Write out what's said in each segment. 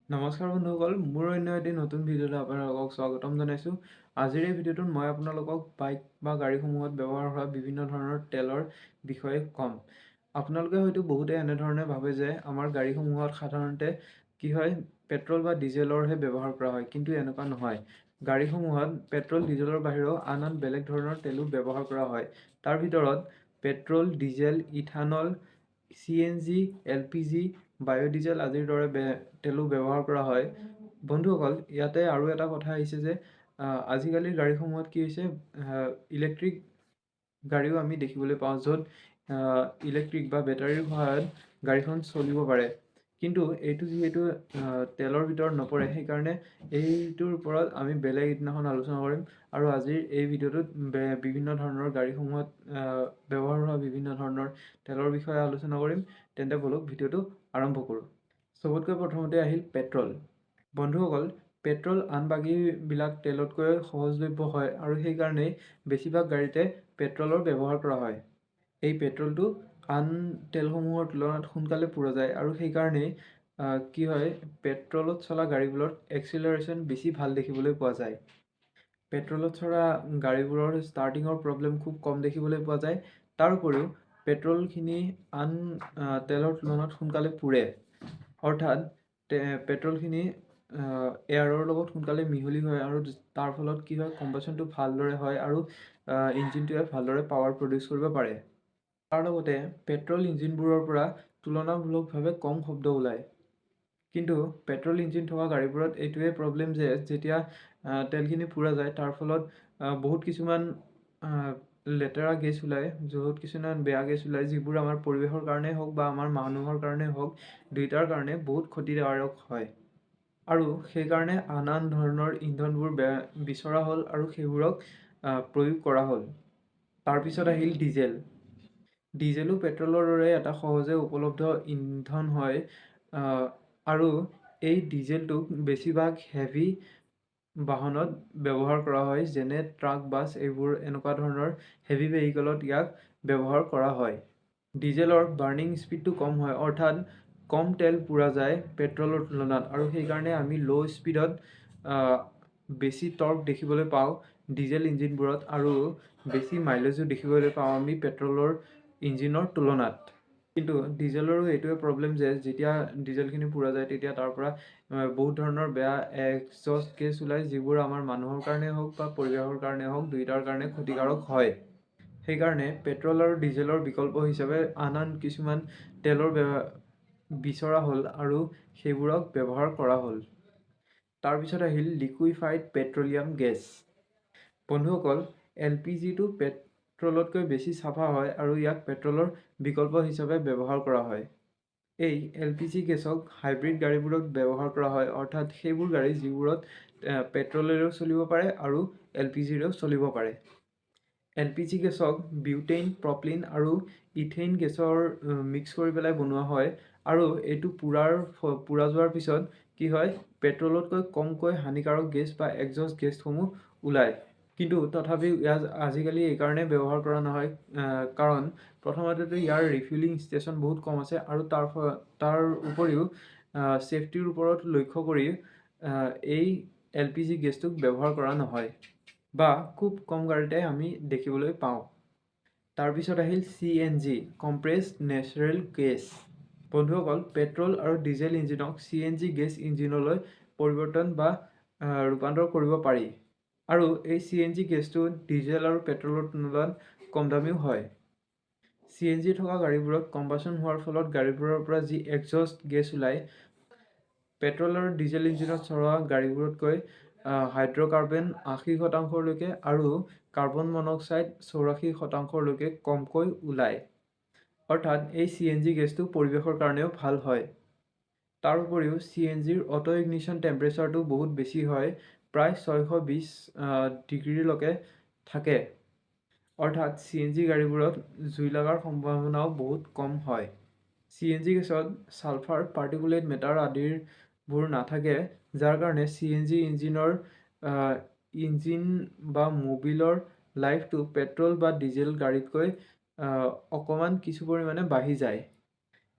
নমস্কাৰ বন্ধুসকল, মোৰ অন্য এটি নতুন ভিডিঅ'লৈ আপোনালোকক স্বাগতম জনাইছোঁ। আজিৰ এই ভিডিঅ'টোত মই আপোনালোকক বাইক বা গাড়ীসমূহত ব্যৱহাৰ হোৱা বিভিন্ন ধৰণৰ তেলৰ বিষয়ে ক'ম। আপোনালোকে হয়তো বহুতে এনেধৰণে ভাবে যে আমাৰ গাড়ীসমূহত সাধাৰণতে কি হয়, পেট্ৰল বা ডিজেলৰহে ব্যৱহাৰ কৰা হয়, কিন্তু এনেকুৱা নহয়। গাড়ীসমূহত পেট্ৰল ডিজেলৰ বাহিৰেও আন বেলেগ ধৰণৰ তেলো ব্যৱহাৰ কৰা হয়। তাৰ ভিতৰত petrol, diesel, ethanol, CNG, LPG, biodiesel আদিৰ দৰে তেলো ব্যৱহাৰ কৰা হয়। বন্ধুসকল, ইয়াতে আৰু এটা কথা আহিছে যে আজিকালিৰ গাড়ীসমূহত কি হৈছে, ইলেক্ট্ৰিক গাড়ীও আমি দেখিবলৈ পাওঁ, য'ত ইলেক্ট্ৰিক বা বেটাৰীৰ সহায়ত গাড়ীখন চলিব পাৰে। কিন্তু এইটো যিহেতু তেলৰ ভিতৰত নপৰে, সেইকাৰণে এইটোৰ ওপৰত আমি বেলেগ এদিনাখন আলোচনা কৰিম। আৰু আজিৰ এই ভিডিঅ'টোত বিভিন্ন ধৰণৰ গাড়ীসমূহত ব্যৱহাৰ হোৱা বিভিন্ন ধৰণৰ তেলৰ বিষয়ে আলোচনা কৰিম। তেন্তে বলক ভিডিঅ'টো আৰম্ভ কৰোঁ। চবতকৈ প্ৰথমতে আহিল পেট্ৰল। বন্ধুসকল, পেট্ৰল আন বাকীবিলাক তেলতকৈ সহজলভ্য হয় আৰু সেইকাৰণেই বেছিভাগ গাড়ীতে পেট্ৰলৰ ব্যৱহাৰ কৰা হয়। এই পেট্ৰলটো আন তেলসমূহৰ তুলনাত সোনকালে পুৰা যায় আৰু সেইকাৰণেই কি হয়, পেট্ৰলত চলা গাড়ীবোৰত এক্সিলাৰেশ্যন বেছি ভাল দেখিবলৈ পোৱা যায়। পেট্ৰলত চলা গাড়ীবোৰৰ ষ্টাৰ্টিঙৰ প্ৰব্লেম খুব কম দেখিবলৈ পোৱা যায়। তাৰ উপৰিও পেট্ৰলখিনি আন তেলৰ তুলনাত সোনকালে পুৰে। অৰ্থাৎ পেট্ৰলখিনি এয়াৰৰ লগত সোনকালে মিহলি হয় আৰু তাৰ ফলত কি হয়, কম্বাশ্যনটো ভালদৰে হয় আৰু ইঞ্জিনটোৱে ভালদৰে পাৱাৰ প্ৰডিউচ কৰিব পাৰে। তাৰ লগতে পেট্ৰল ইঞ্জিনবোৰৰ পৰা তুলনামূলকভাৱে কম শব্দ ওলায়। কিন্তু পেট্ৰল ইঞ্জিন থকা গাড়ীবোৰত এইটোৱে প্ৰব্লেম যে যেতিয়া তেলখিনি পুৰা যায়, তাৰ ফলত বহুত কিছুমান লেতেৰা গেছ ওলায়, বহুত কিছুমান বেয়া গেছ ওলায়, যিবোৰ আমাৰ পৰিৱেশৰ কাৰণেই হওক বা আমাৰ মানুহৰ কাৰণেই হওক, দুয়োটাৰ কাৰণে বহুত ক্ষতিকাৰক হয়। আৰু সেইকাৰণে আন ধৰণৰ ইন্ধনবোৰ বিচৰা হ'ল আৰু সেইবোৰক প্ৰয়োগ কৰা হ'ল। তাৰপিছত আহিল ডিজেল। ডিজেলো পেট্ৰলৰ দৰে এটা সহজে উপলব্ধ ইন্ধন হয়, আৰু এই ডিজেলটোক বেছিভাগ হেভি বাহনত ব্যৱহাৰ কৰা হয়, যেনে ট্ৰাক, বাছ, এইবোৰ এনেকুৱা ধৰণৰ হেভি ভেহিকলত ইয়াক ব্যৱহাৰ কৰা হয়। ডিজেলৰ বাৰ্ণিং স্পীডটো কম হয়, অৰ্থাৎ কম তেল পুৰা যায় পেট্ৰলৰ তুলনাত, আৰু সেইকাৰণে আমি ল' স্পীডত বেছি টৰ্ক দেখিবলৈ পাওঁ ডিজেল ইঞ্জিনবোৰত, আৰু বেছি মাইলেজো দেখিবলৈ পাওঁ আমি পেট্ৰলৰ ইঞ্জিনৰ তুলনাত। কিন্তু ডিজেলৰো এইটোৱে প্ৰব্লেম যে যেতিয়া ডিজেলখিনি পুৰা যায়, তেতিয়া তাৰ পৰা বহুত ধৰণৰ বেয়া এক্সজষ্ট গেছ ওলায়, যিবোৰ আমাৰ মানুহৰ কাৰণে হওক বা পৰিৱেশৰ কাৰণে হওক, দুয়োটাৰ কাৰণে ক্ষতিকাৰক হয়। সেইকাৰণে পেট্ৰল আৰু ডিজেলৰ বিকল্প হিচাপে আন কিছুমান তেলৰ বিচৰা হ'ল আৰু সেইবোৰক ব্যৱহাৰ কৰা হ'ল। তাৰপিছত আহিল লিকুইফাইড পেট্ৰলিয়াম গেছ। বন্ধুসকল, LPGটো পেট্ৰলতকৈ বেছি চাফা হয় আৰু ইয়াক পেট্ৰলৰ বিকল্প হিচাপে ব্যৱহাৰ কৰা হয়। এই LPG গেছক হাইব্ৰিড গাড়ীবোৰত ব্যৱহাৰ কৰা হয়, অৰ্থাৎ সেইবোৰ গাড়ী যিবোৰত পেট্ৰলেৰেও চলিব পাৰে আৰু LPGৰেও চলিব পাৰে। LPG গেছক বিউটেইন, প্ৰপলিন আৰু ইথেইন গেছৰ মিক্স কৰি পেলাই বনোৱা হয়, আৰু এইটো পুৰা যোৱাৰ পিছত কি হয়, পেট্ৰলতকৈ কমকৈ হানিকাৰক গেছ বা এক্সজষ্ট গেছসমূহ ওলায়। কিন্তু তথাপিও ইয়াত আজিকালি এইকাৰণে ব্যৱহাৰ কৰা নহয়, কাৰণ প্ৰথমতেতো ইয়াৰ ৰিফিলিং ষ্টেচন বহুত কম আছে, আৰু তাৰ উপৰিও ছেফটিৰ ওপৰত লক্ষ্য কৰি এই LPG গেছটোক ব্যৱহাৰ কৰা নহয়, বা খুব কম গাড়ীতে আমি দেখিবলৈ পাওঁ। তাৰপিছত আহিল CNG, কম্প্ৰেছড নেচাৰেল গেছ। বন্ধুসকল, পেট্ৰল আৰু ডিজেল ইঞ্জিনক CNG গেছ ইঞ্জিনলৈ পৰিৱৰ্তন বা ৰূপান্তৰ কৰিব পাৰি। আৰু এই CNG গেছটো ডিজেল আৰু পেট্ৰলৰ তুলনাত কম দামীও হয়। CNG থকা গাড়ীবোৰত কম্বাশ্যন হোৱাৰ ফলত গাড়ীবোৰৰ পৰা যি এক্সজষ্ট গেছ ওলায়, পেট্ৰল আৰু ডিজেল ইঞ্জিনত চলোৱা গাড়ীবোৰতকৈ হাইড্ৰ'কাৰ্বন 80% আৰু কাৰ্বন মনক্সাইড 84% কমকৈ ওলায়। অৰ্থাৎ এই CNG গেছটো পৰিৱেশৰ কাৰণেও ভাল হয়। তাৰ উপৰিও CNGৰ অটো ইগনিশ্যন টেম্পাৰেচাৰটো বহুত বেছি হয়, প্ৰায় 620 ডিগ্ৰীলৈকে থাকে। অৰ্থাৎ CNG গাড়ীবোৰত জুই লগাৰ সম্ভাৱনাও বহুত কম হয়। CNG গেছত ছালফাৰ, পাৰ্টিকুলেট মেটাৰ আদিবোৰ নাথাকে, যাৰ কাৰণে CNG ইঞ্জিন বা মবিলৰ লাইফটো পেট্ৰল বা ডিজেল গাড়ীতকৈ অকণমান কিছু পৰিমাণে বাঢ়ি যায়।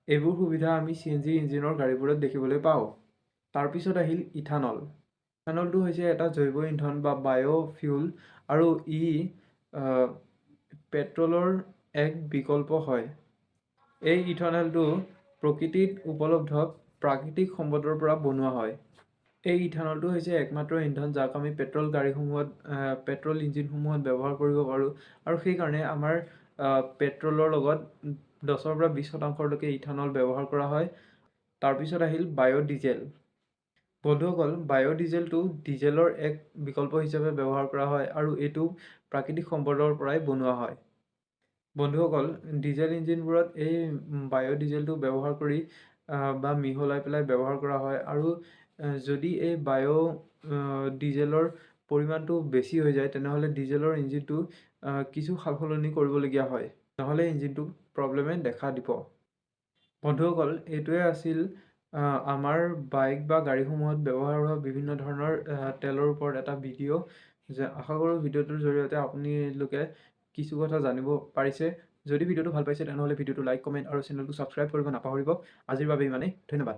এইবোৰ সুবিধা আমি CNG ইঞ্জিনৰ গাড়ীবোৰত দেখিবলৈ পাওঁ। তাৰপিছত আহিল ইথানল। ইথানলটো হৈছে এটা জৈৱ ইন্ধন বা বায়'ফিউল আৰু ই পেট্ৰলৰ এক বিকল্প হয়। এই ইথানলটো প্ৰকৃতিত উপলব্ধ প্ৰাকৃতিক সম্পদৰ পৰা বনোৱা হয়। এই ইথানলটো হৈছে একমাত্ৰ ইন্ধন যাক আমি পেট্ৰল ইঞ্জিনসমূহত ব্যৱহাৰ কৰিব পাৰোঁ, আৰু সেইকাৰণে আমাৰ পেট্ৰলৰ লগত 10ৰ পৰা 20% ইথানল ব্যৱহাৰ কৰা হয়। তাৰপিছত আহিল বায়'ডিজেল। বন্ধুসকল, বায়'ডিজেলটো ডিজেলৰ এক বিকল্প হিচাপে ব্যৱহাৰ কৰা হয় আৰু এইটো প্ৰাকৃতিক সম্পদৰ পৰাই বনোৱা হয়। বন্ধুসকল, ডিজেল ইঞ্জিনবোৰত এই বায়'ডিজেলটো ব্যৱহাৰ কৰি বা মিহলাই পেলাই ব্যৱহাৰ কৰা হয়, আৰু যদি এই ডিজেলৰ পৰিমাণটো বেছি হৈ যায় তেনেহ'লে ডিজেলৰ ইঞ্জিনটো কিছু সালসলনি কৰিবলগীয়া হয়, নহ'লে ইঞ্জিনটো প্ৰব্লেমে দেখা দিব। বন্ধুসকল, এইটোৱে আছিল আমাৰ বাইক বা গাড়ীসমূহত ব্যৱহাৰ হোৱা বিভিন্ন ধৰণৰ তেলৰ ওপৰত এটা ভিডিঅ'। আশা কৰোঁ ভিডিঅ'টোৰ জৰিয়তে আপোনালোকে কিছু কথা জানিব পাৰিছে। যদি ভিডিঅ'টো ভাল পাইছে তেনেহ'লে ভিডিঅ'টো লাইক, কমেণ্ট আৰু চেনেলটো ছাবস্ক্ৰাইব কৰিব নাপাহৰিব। আজিৰ বাবে ইমানেই। ধন্যবাদ।